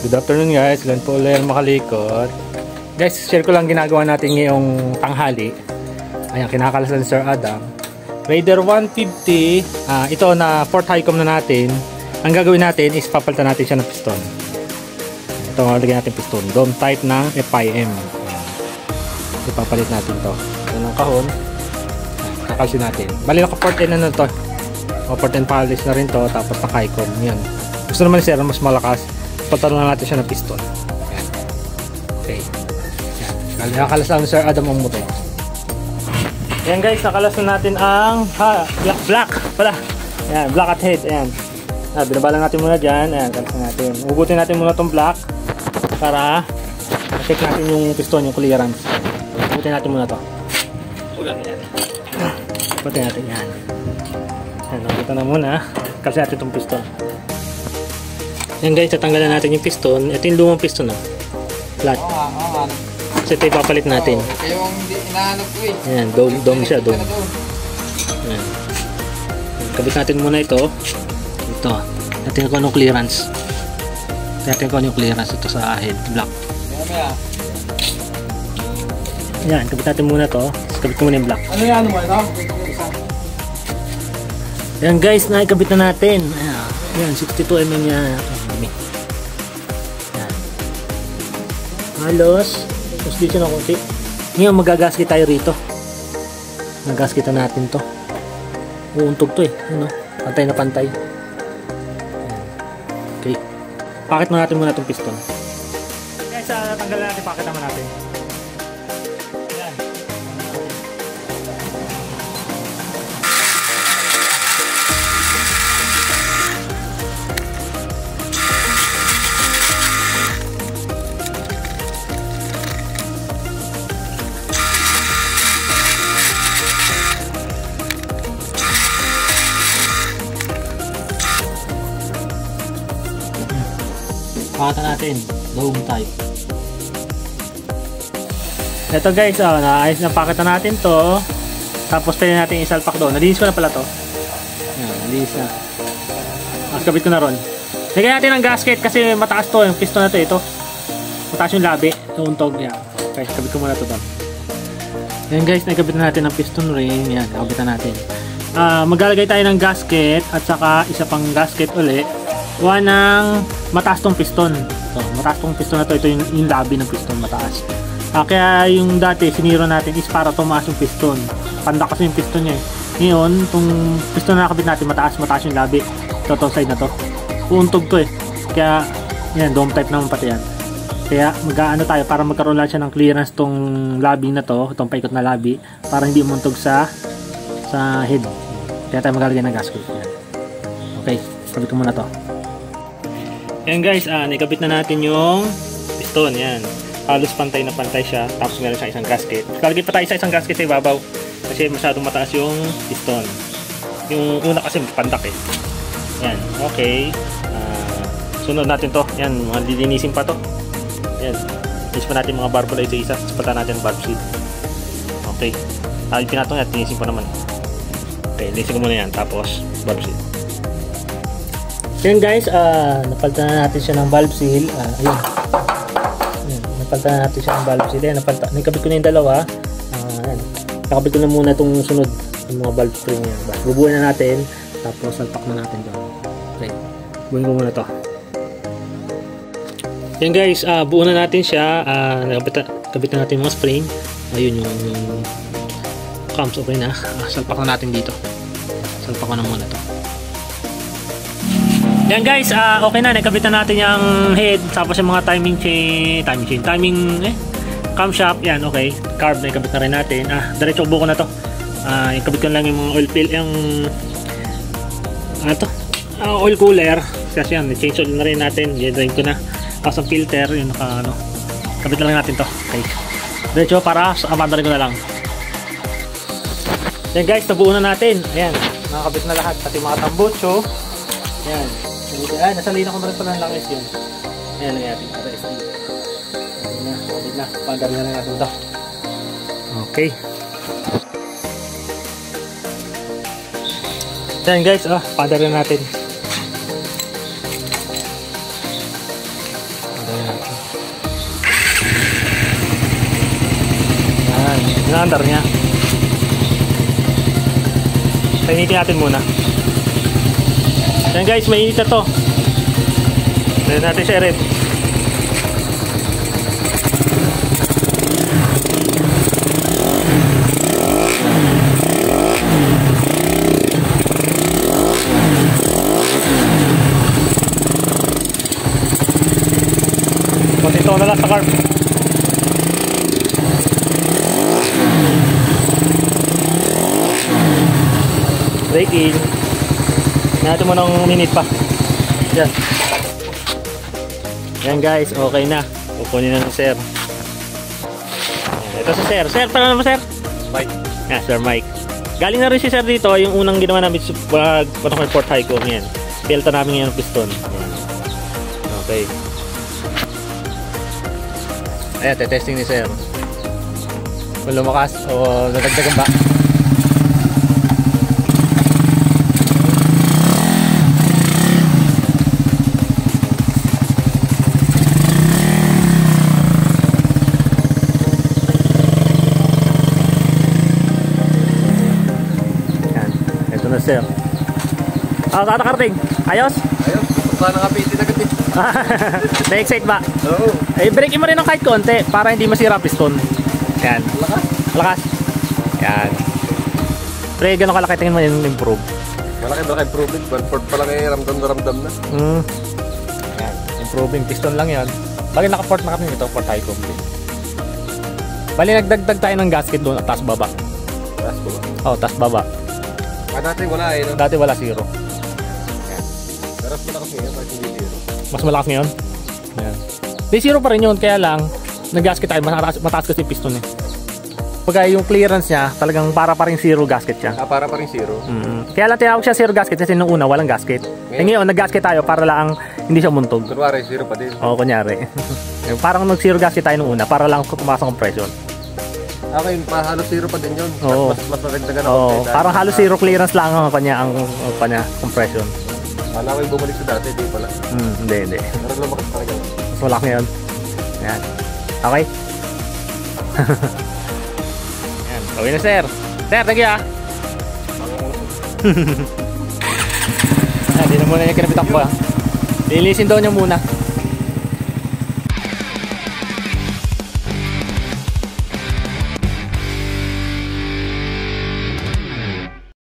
Good afternoon guys, Glenn Pauler makalikot. Guys, share ko lang ginagawa natin ngayong tanghali. Ayan, kinakalasan ni Sir Adam. Raider 150, ito na 4th high com na natin. Ang gagawin natin is papalitan natin siya ng piston. Ito, lagyan natin piston. Dome type ng FIM. Ipapalit natin to. Ito ng kahon. Kakalsin natin. Bali naka 4th end na to. O 4th end polish na rin to. Tapos naka high com. Yan. Gusto naman ni Sir mas malakas. Patalunan natin siya ng piston. Yan. Okay. Yan. Nakakalas ni Sir Adam ang motor. Yan guys, nakalas na natin ang black pala. Yan, black at head. Ayan. Binabala natin muna dyan. Ayan, kalas na natin. Ugutin natin muna tong black para check natin yung piston, yung clearance. Ugutin natin muna to. Ugutin natin yan. Ayan, ugutin na muna. Kalas natin tong piston. Yan guys, tatanggalan natin yung piston. Ito yung lumang piston, no? Flat. So ito ipapalit natin. Kaya yung inahanap ko eh. Ayan, dome siya, dome. Ayan. Kabit natin muna ito. Ito. Natin kung anong clearance. Natin kung anong clearance ito sa head, black. Ayan, kabit natin muna ito. Kabit ko muna yung black. Ano yan mo ito? Ayan guys, nakikabit na natin. Ayan, 62mm yan. Halos tapos dito na konti. Ngayon magagasket tayo rito. Magagasketan natin to. Uuntog to eh. Ano? Pantay na pantay. Okay. Pakit mo natin muna itong piston. Guys, tanggalan natin. Pakit naman natin. Ayan. Pakita natin, dome type. Ito guys, naayos na pakita natin to. Tapos pwede natin isalpak doon. Nalinis ko na pala to. Ayan, nalinis na. Kabit ko na ron. Lagyan natin ang gasket kasi mataas to. Yung piston na to, ito. Mataas yung labi. Uuntog. Yan. Okay, kabit ko muna to doon. Ayan guys, nakabit na natin ang piston ring. Yan, nakabit na natin. Maglalagay tayo ng gasket at saka isa pang gasket uli. Gawa ng mataas tong piston. Ito, mataas tong piston na to. Ito yung labi ng piston, mataas. Kaya yung dati siniro natin is para tumaas yung piston. Panda kasi yung piston niya eh. Ngayon, itong piston na nakabit natin, mataas yung labi. Ito, itong side na to. Uuntog to eh. Kaya, yan, dome type naman pati yan. Kaya, mag-ano tayo para magkaroon lang siya ng clearance tong labi na to. Itong paikot na labi. Para hindi umuntog sa head. Kaya tayo maglalagay ng gasket. Yan. Okay, kabit ko muna to. Yan guys, nakabit na natin yung piston. Yan. Halos pantay na pantay siya. Tapos meron siyang isang gasket. Kalagay pa tayo sa isang gasket sa ibabaw. Kasi masyadong mataas yung piston. Yung una kasi pandak eh. Yan. Okay. Sunod natin to. Yan. Mga lilinisin pa to. Yan. Linis pa natin mga barb na isa-isa. Sapatan natin barb seat. Okay. Pinatong yan. Linisin pa naman. Okay. Linisin ko muna yan. Tapos barb seat. Yan guys, napalitan na natin siya ng valve seal. Ayun. Napalitan na natin siya ng valve seal. Ayan, nakabit ko na yung dalawa. Ayan. Nakabit ko na muna itong sunod yung mga valve spring yan. Bubuin na natin. Tapos salpak na natin doon. Okay. Buuin ko muna to. Yan guys, buo na natin siya. Nakabit na natin yung mga spring. Ayun yung cams. Okay na. Salpak na natin dito. Salpak ko na muna to. Yan guys, okay na, nakabit na natin yung head, tapos yung mga timing camshaft, yan, okay. Carb na ikabit na rin natin. Diretso buko na to. Ikabit ko lang yung mga oil fill, yung oil cooler, kasi yan, change oil na rin natin, i-drain ko na. Tapos ang filter, yung kabit na lang natin to. Okay. Diretso para amanda rin ko na lang. Yan guys, nabuo na natin. Ayan, nakakabit na lahat, pati mga tambucho. Yan. Ay, nasalina ko na rin pala ng langis yun. Ayan ang ating RSD. Ayan na. Pagdari na lang natin ito. Okay. Ayan guys, pagdari na natin. Yan. Yung under niya. Painitin natin muna. Yan guys, mainit na to. Tignan natin siya rin. Ito na lang sa carb. Brake in. Natin mo ng minute pa. Yan. Yan guys, okay na. Pupunin na ng sir. Ito si sir. Sir, paano naman sir? Mike. Yeah, Sir Mike. Galing na rin si sir dito. Yung unang ginawa namin pag Port Highcom. Yan. Pilta namin yung piston. Yan. Okay. Ayan, testing ni sir. Kung lumakas o nadagdagan ba. Ayan, ito na sir. Kata karting, ayos? Ayos, sana kapitin agad eh. Na-excite ba? Oo. Eh, break mo rin ng kahit konti para hindi masira piston. Yan. Lakas. Lakas. Yan. Pre, gano'ng kalaki tingin mo yung improve? Malaki improvement. 1/4 pa lang eh, ramdam na ramdam na. Yan. Improving piston lang yan. Bagay naka-port na kami ito, Port Highcom. Bali, nagdagdag tayo ng gasket doon at taas baba. Taas ba ba? Oh, taas baba. Dati wala eh, no? Dati wala zero. Pero malakas ngayon, kahit hindi zero. Mas malakas ngayon. Yan. Di zero pa rin yun, kaya lang nag-gasket tayo, mataas kasi piston eh. Pagka yung clearance niya, talagang para pa rin zero gasket siya. Ah, para pa rin zero? Kaya lang tinawag siya zero gasket kasi nung una walang gasket. Eh ngayon, nag-gasket tayo para lang hindi siya muntog. Kunwari, zero pa din. Oo, kunyari. Parang nag-zero gasket tayo nung una para lang pumasok ang compression. Okay, halos zero pa din yun. Oo. Mas magagdagan ako. Oo, parang halos zero clearance lang ang kanya compression. Wala ko yung bumalik sa dati, di pala. Hindi. Pero lumakas pa rin. Mas malaki ngayon. Yan. Okay. Yan. Okay na sir. Sir, thank you ah. Hindi na muna niya kinapitak ko ah. Lilisin daw niya muna.